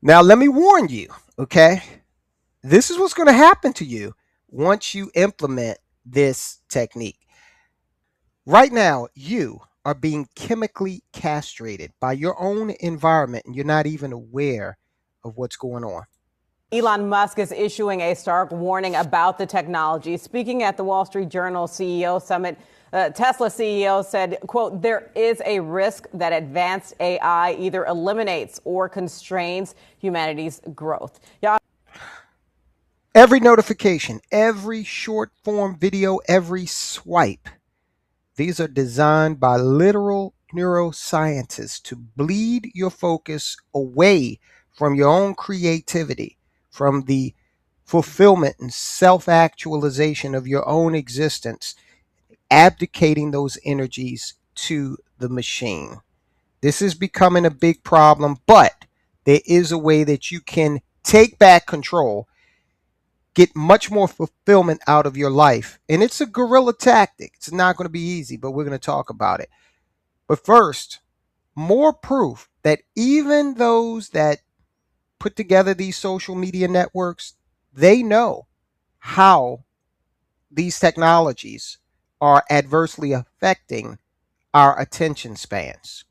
Now, let me warn you, okay? This is what's going to happen to you once you implement this technique. Right now, you are being chemically castrated by your own environment, and you're not even aware of what's going on. Elon Musk is issuing a stark warning about the technology. Speaking at the Wall Street Journal CEO Summit, Tesla CEO said, quote, there is a risk that advanced AI either eliminates or constrains humanity's growth. Yeah. Every notification, every short form video, every swipe, these are designed by literal neuroscientists to bleed your focus away from your own creativity, from the fulfillment and self actualization of your own existence, abdicating those energies to the machine. This is becoming a big problem, but there is a way that you can take back control, get much more fulfillment out of your life. And it's a guerrilla tactic. It's not going to be easy, but we're going to talk about it. But first, more proof that even those that put together these social media networks, they know how these technologies are adversely affecting our attention spans.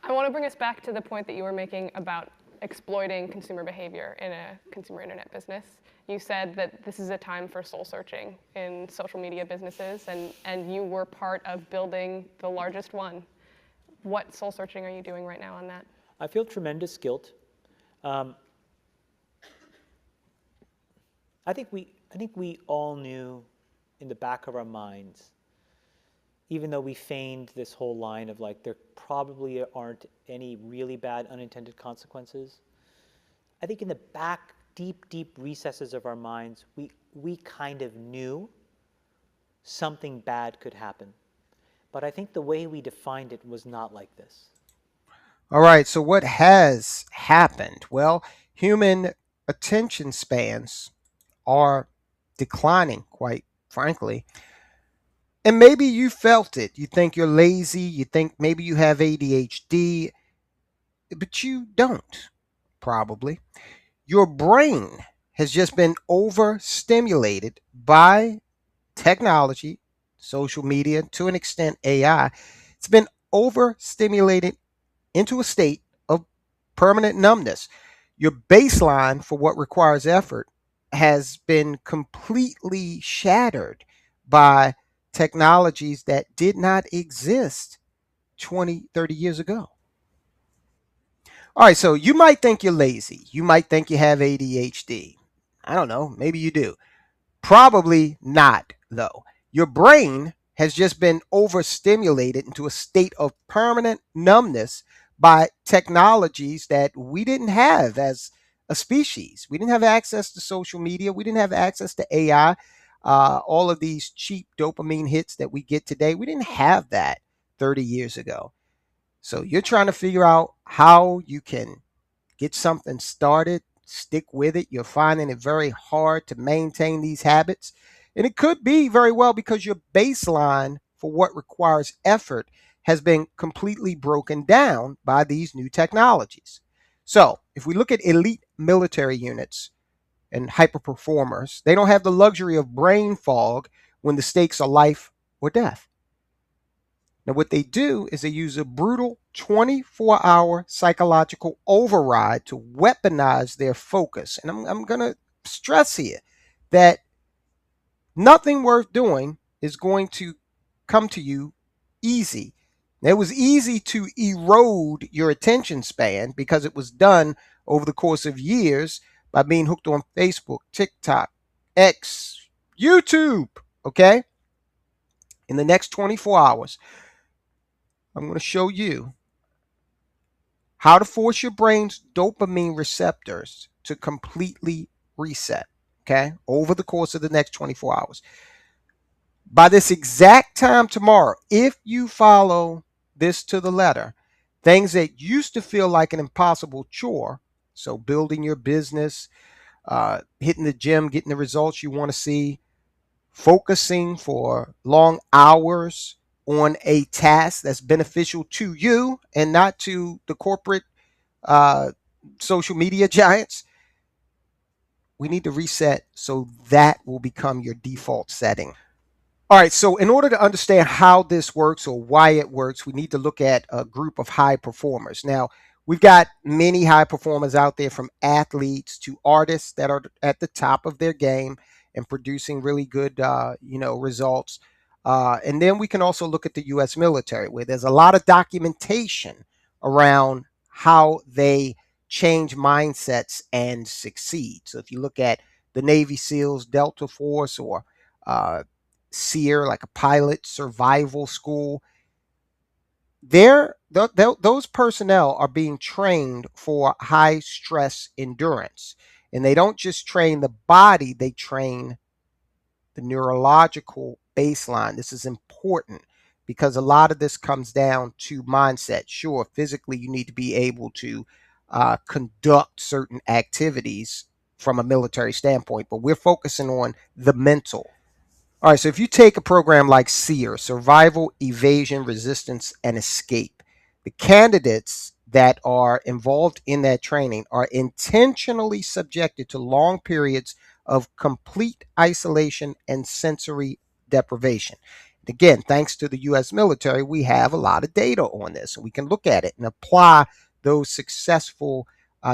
I want to bring us back to the point that you were making about exploiting consumer behavior in a consumer internet business. You said that this is a time for soul searching in social media businesses, and you were part of building the largest one. What soul searching are you doing right now on that? I feel tremendous guilt. I think we all knew in the back of our minds, even though we feigned this whole line of like, there probably aren't any really bad unintended consequences. I think in the back, deep recesses of our minds, we kind of knew something bad could happen. But I think the way we defined it was not like this. All right, so what has happened? Well, human attention spans are declining, quite frankly. And maybe you felt it. You think you're lazy, you think maybe you have ADHD, but you don't, probably. Your brain has just been overstimulated by technology, social media, to an extent, AI. It's been overstimulated into a state of permanent numbness. Your baseline for what requires effort has been completely shattered by technologies that did not exist 20, 30 years ago. All right, so you might think you're lazy. You might think you have ADHD. I don't know, maybe you do. Probably not, though. Your brain has just been overstimulated into a state of permanent numbness by technologies that we didn't have as a species. We didn't have access to social media, we didn't have access to AI. All of these cheap dopamine hits that we get today, we didn't have that 30 years ago. So you're trying to figure out how you can get something started, stick with it. You're finding it very hard to maintain these habits. And it could be very well because your baseline for what requires effort has been completely broken down by these new technologies. So, if we look at elite military units and hyper performers, they don't have the luxury of brain fog when the stakes are life or death. Now, what they do is they use a brutal 24-hour psychological override to weaponize their focus. And I'm going to stress here that nothing worth doing is going to come to you easy. It was easy to erode your attention span because it was done over the course of years by being hooked on Facebook, TikTok, X, YouTube. Okay? In the next 24 hours, I'm going to show you how to force your brain's dopamine receptors to completely reset, okay, over the course of the next 24 hours. By this exact time tomorrow, if you follow this to the letter, things that used to feel like an impossible chore, so building your business, hitting the gym, getting the results you want to see, focusing for long hours on a task that's beneficial to you and not to the corporate uh, social media giants, we need to reset so that will become your default setting. All right, so in order to understand how this works or why it works, we need to look at a group of high performers. Now, we've got many high performers out there, from athletes to artists that are at the top of their game and producing really good, results. And then we can also look at the U.S. military, where there's a lot of documentation around how they change mindsets and succeed. So if you look at the Navy SEALs, Delta Force, or uh, SEER, like a pilot survival school, those personnel are being trained for high stress endurance. And they don't just train the body, they train the neurological baseline. This is important because a lot of this comes down to mindset. Sure, physically, you need to be able to conduct certain activities from a military standpoint, but we're focusing on the mental. All right, so if you take a program like SEER, Survival, Evasion, Resistance, and Escape, the candidates that are involved in that training are intentionally subjected to long periods of complete isolation and sensory deprivation. And again, thanks to the US military, we have a lot of data on this, and we can look at it and apply those successful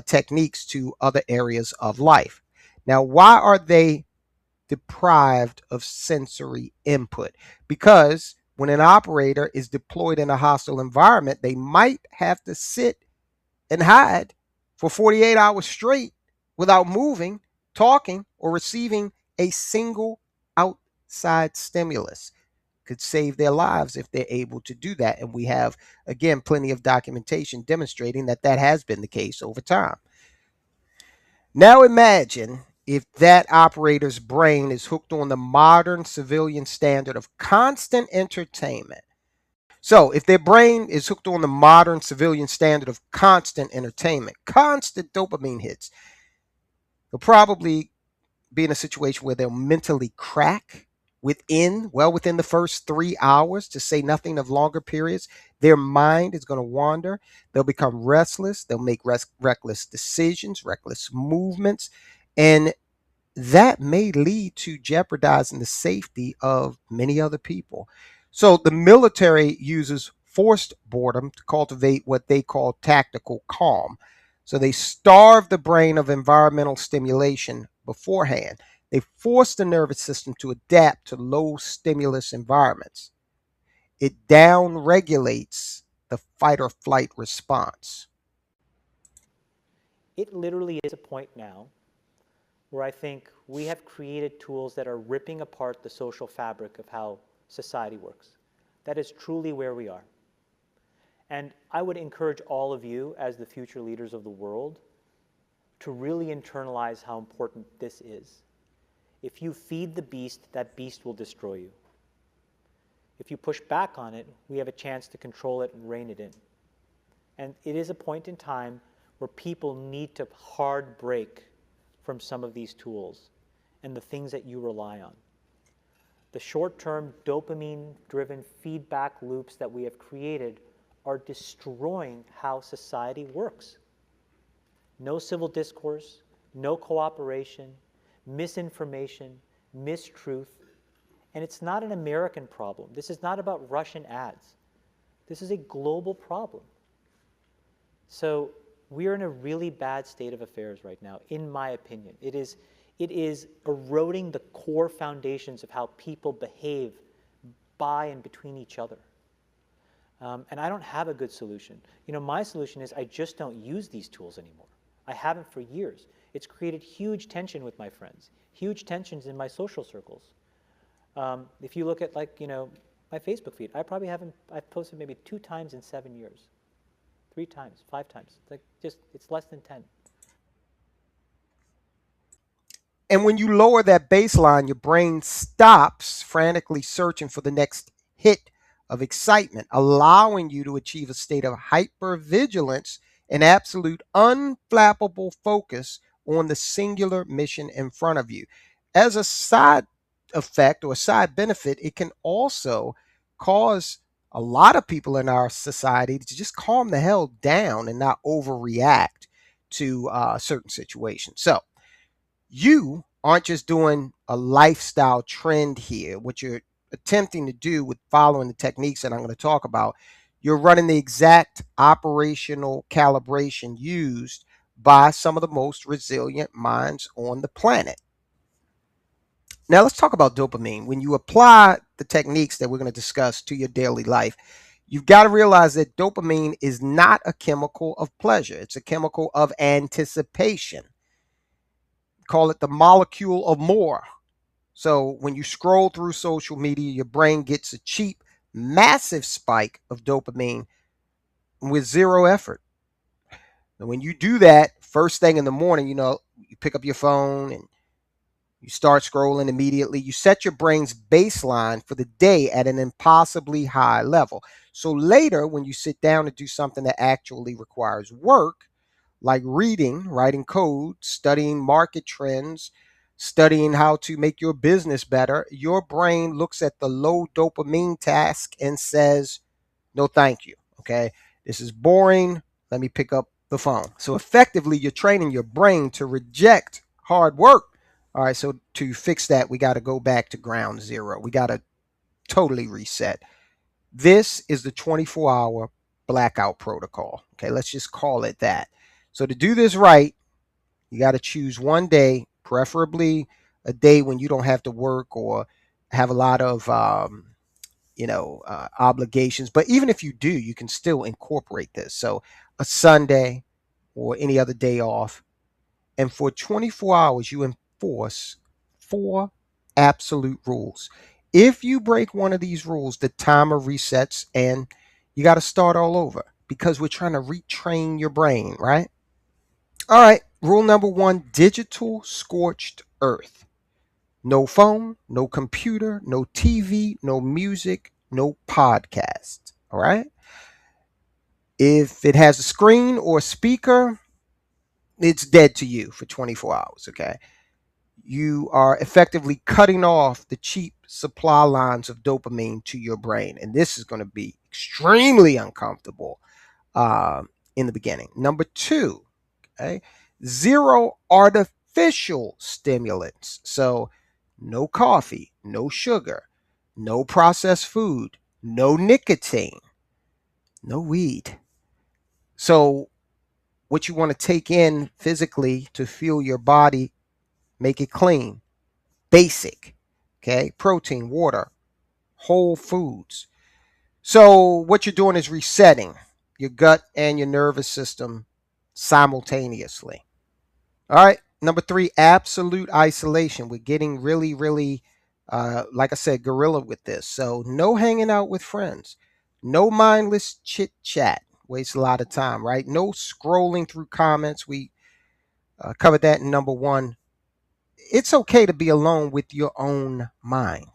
techniques to other areas of life. Now, why are they deprived of sensory input? Because when an operator is deployed in a hostile environment, they might have to sit and hide for 48 hours straight without moving, talking, or receiving a single outside stimulus. Could save their lives if they're able to do that. And we have, again, plenty of documentation demonstrating that that has been the case over time. Now imagine if that operator's brain is hooked on the modern civilian standard of constant entertainment. So, if their brain is hooked on the modern civilian standard of constant entertainment, constant dopamine hits, they'll probably be in a situation where they'll mentally crack within the first 3 hours, to say nothing of longer periods. Their mind is going to wander. They'll become restless. They'll make reckless decisions, reckless movements, and that may lead to jeopardizing the safety of many other people. So the military uses forced boredom to cultivate what they call tactical calm. So they starve the brain of environmental stimulation beforehand. They force the nervous system to adapt to low stimulus environments. It down regulates the fight or flight response. It literally is a point now where I think we have created tools that are ripping apart the social fabric of how society works. That is truly where we are. And I would encourage all of you, as the future leaders of the world, to really internalize how important this is. If you feed the beast, that beast will destroy you. If you push back on it, we have a chance to control it and rein it in. And it is a point in time where people need to hard break from some of these tools and the things that you rely on. The short-term dopamine-driven feedback loops that we have created are destroying how society works. No civil discourse, no cooperation, misinformation, mistruth. And it's not an American problem. This is not about Russian ads. This is a global problem. So we're in a really bad state of affairs right now, in my opinion. It is eroding the core foundations of how people behave by and between each other. And I don't have a good solution. My solution is I just don't use these tools anymore. I haven't for years. It's created huge tension with my friends, huge tensions in my social circles. If you look at my Facebook feed, I've posted maybe 2 times in 7 years. 3 times, 5 times. It's less than 10. And when you lower that baseline, your brain stops frantically searching for the next hit of excitement, allowing you to achieve a state of hypervigilance and absolute unflappable focus on the singular mission in front of you. As a side effect or a side benefit, it can also cause a lot of people in our society to just calm the hell down and not overreact to certain situations. So you aren't just doing a lifestyle trend here. What you're attempting to do with following the techniques that I'm going to talk about, you're running the exact operational calibration used by some of the most resilient minds on the planet. Now, let's talk about dopamine. When you apply the techniques that we're going to discuss to your daily life, you've got to realize that dopamine is not a chemical of pleasure, it's a chemical of anticipation. Call it the molecule of more. So when you scroll through social media, your brain gets a cheap, massive spike of dopamine with zero effort. And when you do that first thing in the morning, you pick up your phone and you start scrolling immediately. You set your brain's baseline for the day at an impossibly high level. So later, when you sit down to do something that actually requires work, like reading, writing code, studying market trends, studying how to make your business better, your brain looks at the low dopamine task and says, no, thank you. Okay. This is boring. Let me pick up the phone. So effectively, you're training your brain to reject hard work. All right. So to fix that, we got to go back to ground zero. We got to totally reset. This is the 24-hour blackout protocol. Okay. Let's just call it that. So to do this right, you got to choose one day, preferably a day when you don't have to work or have a lot of obligations. But even if you do, you can still incorporate this. So a Sunday or any other day off. And for 24 hours, you enforce four absolute rules. If you break one of these rules, the timer resets and you got to start all over because we're trying to retrain your brain, right? All right. Rule number one, digital scorched earth. No phone, no computer, no TV, no music, no podcast. All right. If it has a screen or a speaker, it's dead to you for 24 hours. Okay. You are effectively cutting off the cheap supply lines of dopamine to your brain. And this is going to be extremely uncomfortable in the beginning. Number two, okay, zero artificial stimulants. So, no coffee, no sugar, no processed food, no nicotine, no weed. So, what you want to take in physically to fuel your body, make it clean, basic, okay, protein, water, whole foods. So, what you're doing is resetting your gut and your nervous system simultaneously. All right. Number three, absolute isolation. We're getting really, really, like I said, gorilla with this. So, no hanging out with friends, no mindless chit chat. Wastes a lot of time, right? No scrolling through comments. We covered that in number one. It's okay to be alone with your own mind.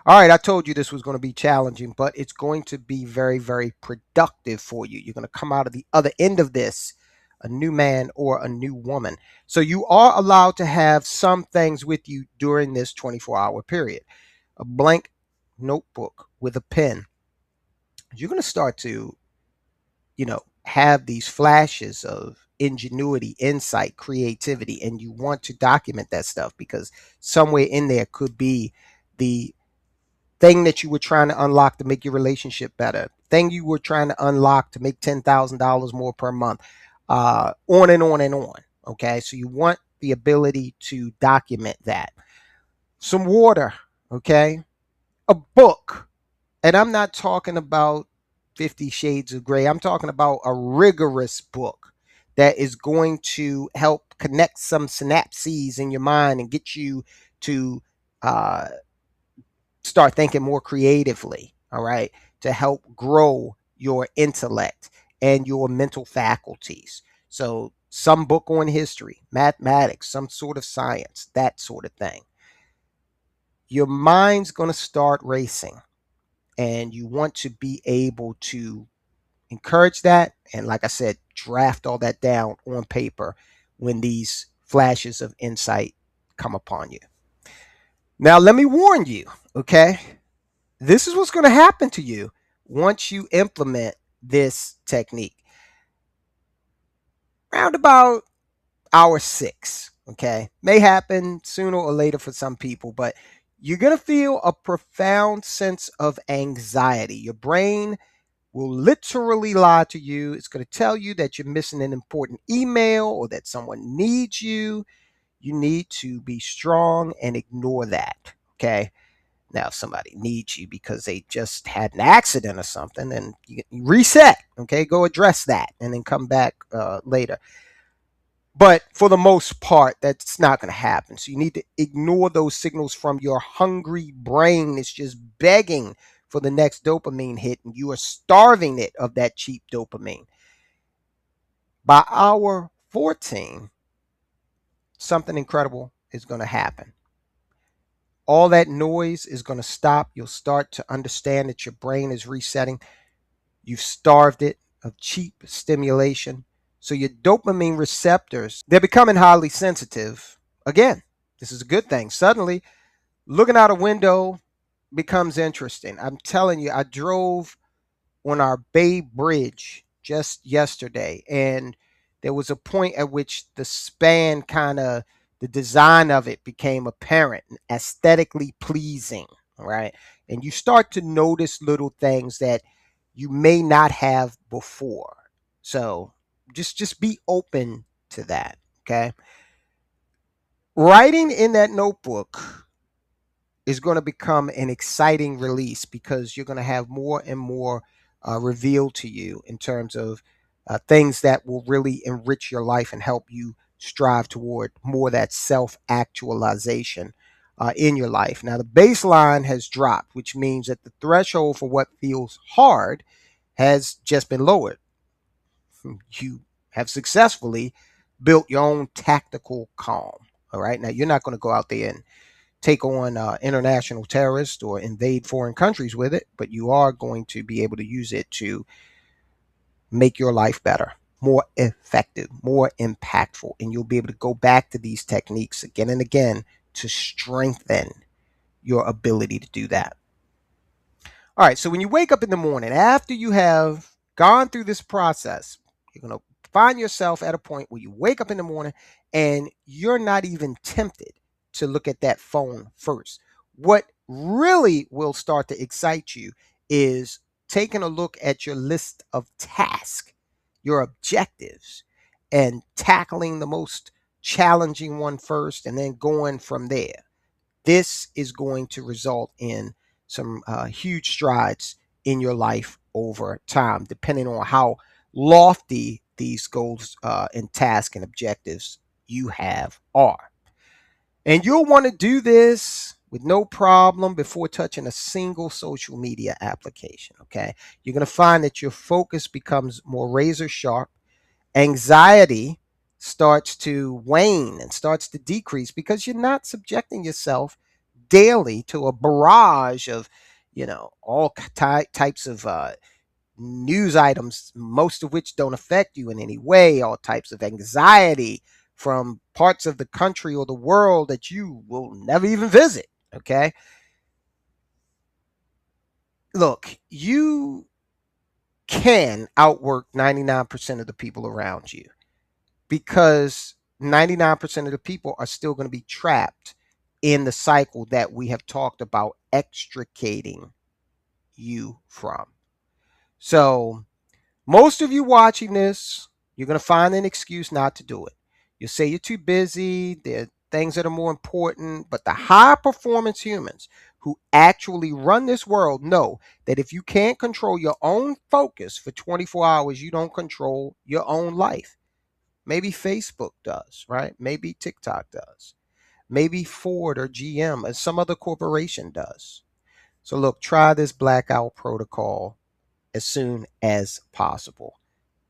All right, I told you this was going to be challenging, but it's going to be very, very productive for you. You're going to come out of the other end of this a new man or a new woman. So you are allowed to have some things with you during this 24-hour period. A blank notebook with a pen. You're going to start to, have these flashes of ingenuity, insight, creativity, and you want to document that stuff because somewhere in there could be the thing that you were trying to unlock to make your relationship better, thing you were trying to unlock to make $10,000 more per month, on and on and on. Okay, so you want the ability to document that. Some water, okay, a book, and I'm not talking about 50 Shades of Gray. I'm talking about a rigorous book that is going to help connect some synapses in your mind and get you to uh, start thinking more creatively, all right, to help grow your intellect and your mental faculties. So, some book on history, mathematics, some sort of science, that sort of thing. Your mind's going to start racing, and you want to be able to encourage that. And, like I said, draft all that down on paper when these flashes of insight come upon you. Now, let me warn you, okay? This is what's going to happen to you once you implement this technique. Round about hour 6. Okay, may happen sooner or later for some people, but you're going to feel a profound sense of anxiety. Your brain will literally lie to you. It's going to tell you that you're missing an important email or that someone needs you. You need to be strong and ignore that. Okay. Now, if somebody needs you because they just had an accident or something, then you reset. Okay. Go address that and then come back later. But for the most part, that's not going to happen. So you need to ignore those signals from your hungry brain. It's just begging for the next dopamine hit, and you are starving it of that cheap dopamine. By hour 14, something incredible is going to happen. All that noise is going to stop. You'll start to understand that your brain is resetting. You've starved it of cheap stimulation. So your dopamine receptors, they're becoming highly sensitive. Again, this is a good thing. Suddenly, looking out a window becomes interesting. I'm telling you, I drove on our Bay Bridge just yesterday, and there was a point at which the span the design of it became apparent and aesthetically pleasing, right? And you start to notice little things that you may not have before. So just be open to that, okay? Writing in that notebook is going to become an exciting release because you're going to have more and more revealed to you in terms of things that will really enrich your life and help you strive toward more of that self actualization in your life. Now, the baseline has dropped, which means that the threshold for what feels hard has just been lowered. You have successfully built your own tactical calm. All right. Now, you're not going to go out there and take on international terrorists or invade foreign countries with it, but you are going to be able to use it to make your life better, more effective, more impactful. And you'll be able to go back to these techniques again and again to strengthen your ability to do that. All right, so when you wake up in the morning, after you have gone through this process, you're going to find yourself at a point where you wake up in the morning and you're not even tempted to look at that phone first. What really will start to excite you is taking a look at your list of tasks, your objectives, and tackling the most challenging one first and then going from there. This is going to result in some huge strides in your life over time, depending on how lofty these goals and tasks and objectives you have are. And you'll want to do this with no problem before touching a single social media application. Okay. You're going to find that your focus becomes more razor sharp. Anxiety starts to wane and starts to decrease because you're not subjecting yourself daily to a barrage of, all types of news items, most of which don't affect you in any way, all types of anxiety from parts of the country or the world that you will never even visit. Okay. Look, you can outwork 99% of the people around you because 99% of the people are still going to be trapped in the cycle that we have talked about extricating you from. So, most of you watching this, you're going to find an excuse not to do it. You'll say you're too busy, there are things that are more important, but the high performance humans who actually run this world know that if you can't control your own focus for 24 hours, you don't control your own life. Maybe Facebook does, right? Maybe TikTok does. Maybe Ford or GM or some other corporation does. So, look, try this blackout protocol as soon as possible.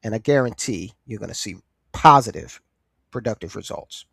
And I guarantee you're going to see positive, productive results.